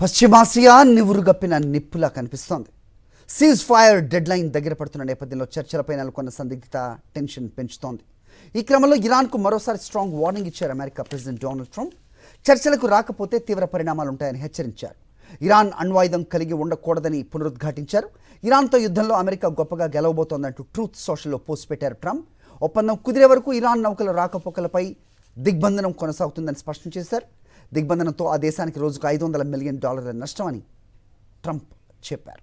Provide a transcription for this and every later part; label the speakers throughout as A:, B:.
A: పశ్చిమాసియా నివురుగప్పిన నిప్పులా కనిపిస్తోంది. Cease fire dead line దగ్గర పడుతున్న నేపథ్యంలో చర్చలపై నెలకొన్న సందిగ్ధత టెన్షన్ పెంచుతోంది. ఈ క్రమంలో ఇరాన్కు మరోసారి స్ట్రాంగ్ వార్నింగ్ ఇచ్చారు అమెరికా ప్రెసిడెంట్ డొనాల్డ్ ట్రంప్. చర్చలకు రాకపోతే తీవ్ర పరిణామాలు ఉంటాయని హెచ్చరించారు. ఇరాన్ అణ్వాయుధం కలిగి ఉండకూడదని పునరుద్ఘాటించారు. ఇరాన్తో యుద్ధంలో అమెరికా గొప్పగా గెలవబోతోందంటూ ట్రూత్ సోషల్లో పోస్ట్ పెట్టారు ట్రంప్. ఒప్పందం కుదిరే వరకు ఇరాన్ నౌకల రాకపోకలపై దిగ్బంధనం కొనసాగుతుందని స్పష్టం చేశారు. దిగ్బంధనంతో ఆ దేశానికి రోజుకు $500 మిలియన్ నష్టమని ట్రంప్ చెప్పారు.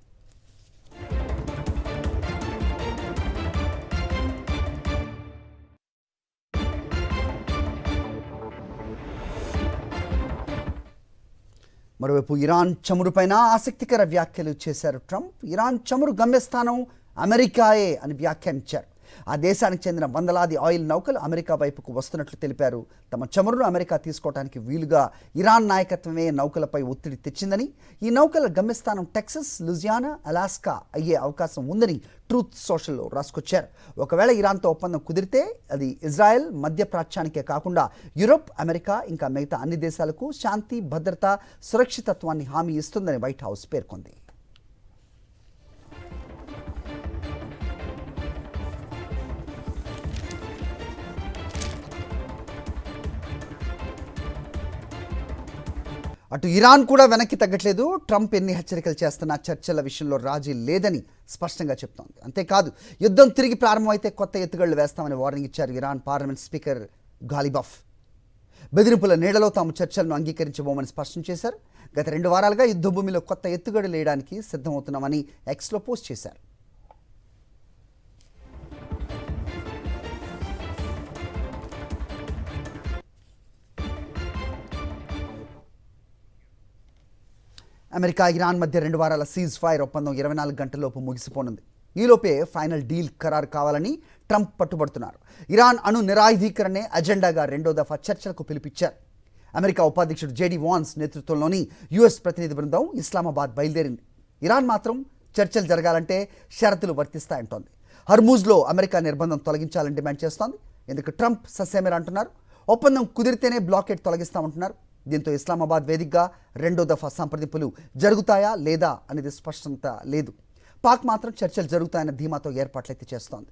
A: మరోవైపు ఇరాన్ చమురుపైన ఆసక్తికర వ్యాఖ్యలు చేశారు ట్రంప్. ఇరాన్ చమురు గమ్యస్థానం అమెరికాయే అని వ్యాఖ్యానించారు. ఆ దేశానికి చెందిన వందలాది ఆయిల్ నౌకలు అమెరికా వైపుకు వస్తున్నట్లు తెలిపారు. తమ చమురును అమెరికా తీసుకోవడానికి వీలుగా ఇరాన్ నాయకత్వమే నౌకలపై ఒత్తిడి తెచ్చిందని, ఈ నౌకల గమ్యస్థానం టెక్సస్, లూజియానా, అలాస్కా అయ్యే అవకాశం ఉందని ట్రూత్ సోషల్లో రాసుకొచ్చారు. ఒకవేళ ఇరాన్తో ఒప్పందం కుదిరితే అది ఇజ్రాయెల్, మధ్యప్రాచ్యానికే కాకుండా యూరోప్, అమెరికా ఇంకా మిగతా అన్ని దేశాలకు శాంతి, భద్రత, సురక్షితత్వాన్ని హామీ ఇస్తుందని వైట్ హౌస్ పేర్కొంది. అటు ఇరాన్ కూడా వెనక్కి తగ్గట్లేదు. ట్రంప్ ఎన్ని హెచ్చరికలు చేస్తున్నా చర్చల విషయంలో రాజీ లేదని స్పష్టంగా చెప్తోంది. అంతేకాదు, యుద్ధం తిరిగి ప్రారంభమైతే కొత్త ఎత్తుగళ్లు వేస్తామని వార్నింగ్ ఇచ్చారు ఇరాన్ పార్లమెంట్ స్పీకర్ గాలిబాఫ్. బెదిరింపుల నీడలో తాము చర్చలను అంగీకరించబోమని స్పష్టం చేశారు. గత 2 వారాలుగా యుద్ధభూమిలో కొత్త ఎత్తుగడలు వేయడానికి సిద్ధమవుతున్నామని ఎక్స్లో పోస్ట్ చేశారు. అమెరికా, ఇరాన్ మధ్య 2 వారాల సీజ్ ఫైర్ ఒప్పందం 24 గంటలలోపు ముగిసిపోనుంది. ఈలోపే ఫైనల్ డీల్ ఖరారు కావాలని ట్రంప్ పట్టుబడుతున్నారు. ఇరాన్ అణు నిరాయుధీకరణే అజెండాగా 2వ దఫా చర్చలకు పిలిపించారు. అమెరికా ఉపాధ్యక్షుడు జేడీ వాన్స్ నేతృత్వంలోని యుఎస్ ప్రతినిధి బృందం ఇస్లామాబాద్ బయలుదేరింది. ఇరాన్ మాత్రం చర్చలు జరగాలంటే షరతులు వర్తిస్తాయంటోంది. హర్మూజ్లో అమెరికా నిర్బంధం తొలగించాలని డిమాండ్ చేస్తోంది. ఎందుకు ట్రంప్ ససేమిరా అంటున్నారు. ఒప్పందం కుదిరితేనే బ్లాకెట్ తొలగిస్తామంటున్నారు. దీంతో ఇస్లామాబాద్ వేదికగా 2వ దఫా సంప్రదింపులు జరుగుతాయా లేదా అనేది స్పష్టత లేదు. పాక్ మాత్రం చర్చలు జరుగుతాయన్న ధీమాతో ఏర్పాట్లయితే చేస్తోంది.